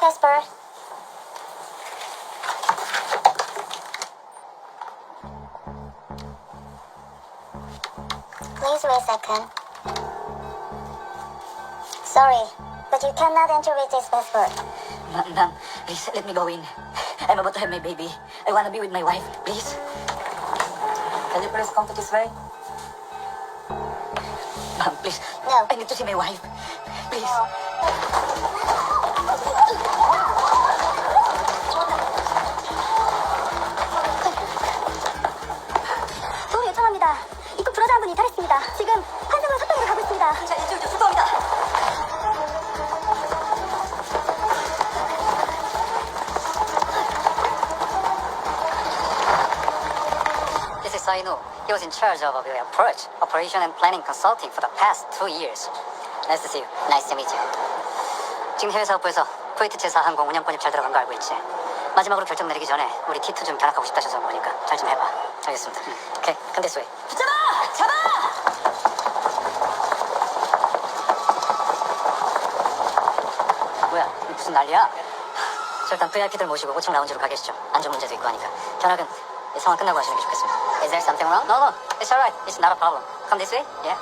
Casper. Please wait a second. Sorry, but you cannot enter with this password. Ma'am, please let me go in. I'm about to have my baby. I wanna be with my wife, please. Can you please come to this way? Ma'am, please. No. I need to see my wife. Please. 도움 요청합니다. 입국 불허자 한 분이 탈했습니다. 지금 환승으로 서쪽으로 가고 있습니다. 자, 이쪽 수고합니다. This is Sainu. He was in charge of your approach, operation and planning consulting for the past 2 years. Nice to see you. Nice to meet you. 지금 해외 사업부에서 쿠웨이트 제사 항공 운영권이 잘 들어간 거 알고 있지? 마지막으로 결정 내리기 전에 우리 T2 좀 견학하고 싶다 해서 보니까 잘 좀 해봐. 알겠습니다. 오케이, come this way. 잡아! 잡아! 뭐야, 이거 무슨 난리야? 저 일단 VIP들 모시고 5층 라운지로 가 계시죠. 안전 문제도 있고 하니까. 견학은 이 상황 끝나고 하시는 게 좋겠습니다. Is there something wrong? No, it's alright. It's not a problem. Come this way? Yeah.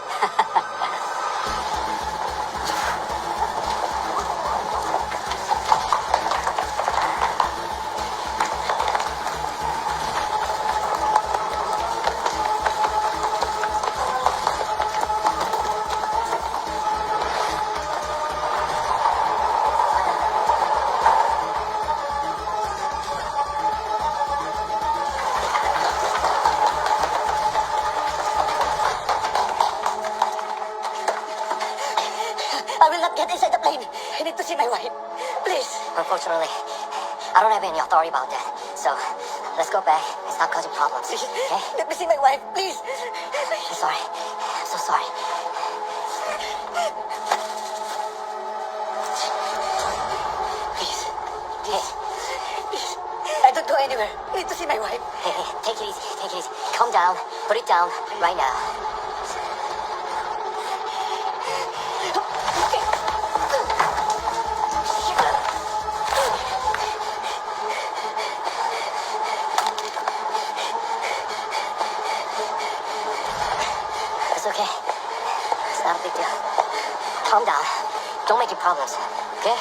I will not get inside the plane. I need to see my wife. Please. Unfortunately, I don't have any authority about that. So, let's go back and stop causing problems. Please. Okay? Let me see my wife, please. I'm sorry. I'm so sorry. Please. Hey, I don't go anywhere. I need to see my wife. hey, take it easy. Take it easy. Calm down. Put it down right now. It's okay. It's not a big deal. Calm down. Don't make it problems. Okay?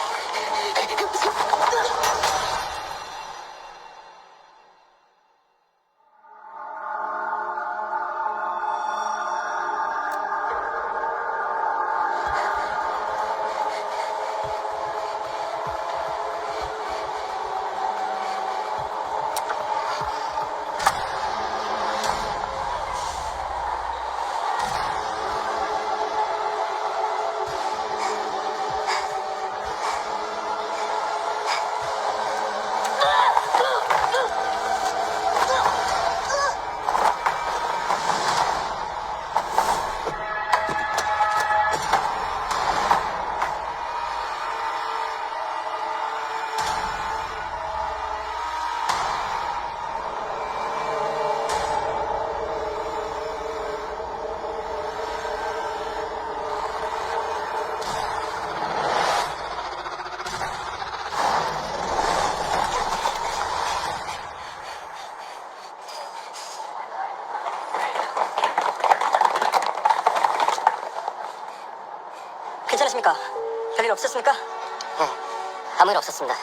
괜찮으십니까? 별일 없었습니까? 네, 아무 일 없었습니다.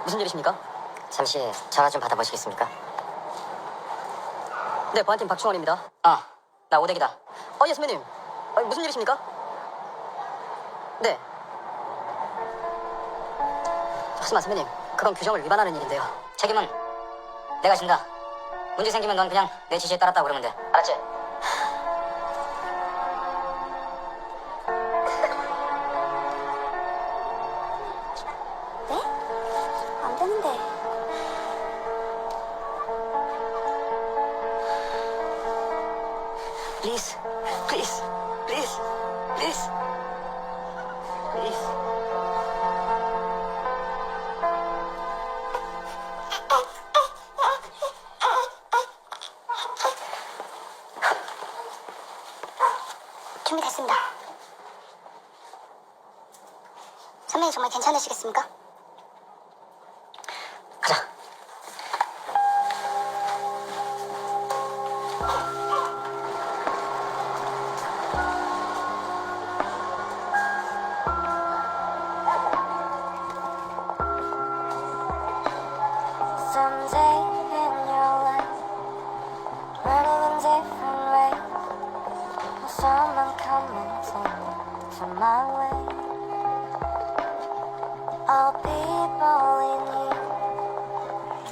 무슨 일이십니까? 잠시 전화 좀 받아보시겠습니까? 네, 보안팀 박충원입니다. 나 오대기다. 예, 선배님. 무슨 일이십니까? 네. 하지만 선배님, 그건 규정을 위반하는 일인데요. 책임은 내가 진다. 문제 생기면 넌 그냥 내 지시에 따랐다 그러면 돼. 알았지? 되는데. Please, please, please, please, please. 준비됐습니다. 선배님 정말 괜찮으시겠습니까? 가자. Someday in your life, running in different ways, will someone come and take me to my way? I'll be following you,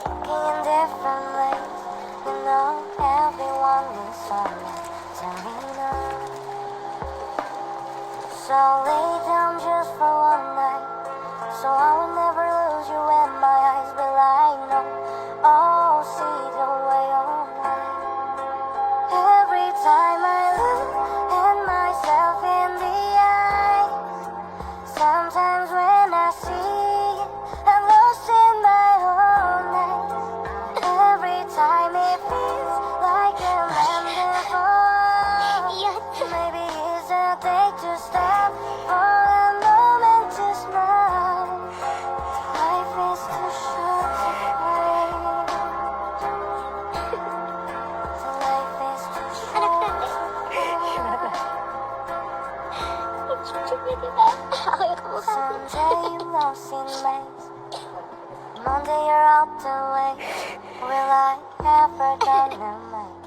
looking in different ways. You know everyone needs someone to lean on. So lay down just for one night, so I will never lose you in my eyes. Will I know? Oh, see the way you're lying. Every time I look at myself in the eye, sometimes when I see it, I'm lost in my own eyes. Every time it feels like I'm ending for. Maybe it's a day to stop for a moment to smile. Life is too short to cry. Life is too short to cry. Someday you're lost in maze. Monday you're out the way. Will I ever gonna make?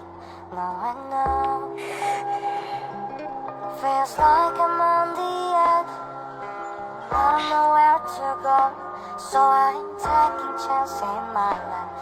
Now I know. Feels like I'm on the edge. I don't know where to go, so I'm taking chances in my life.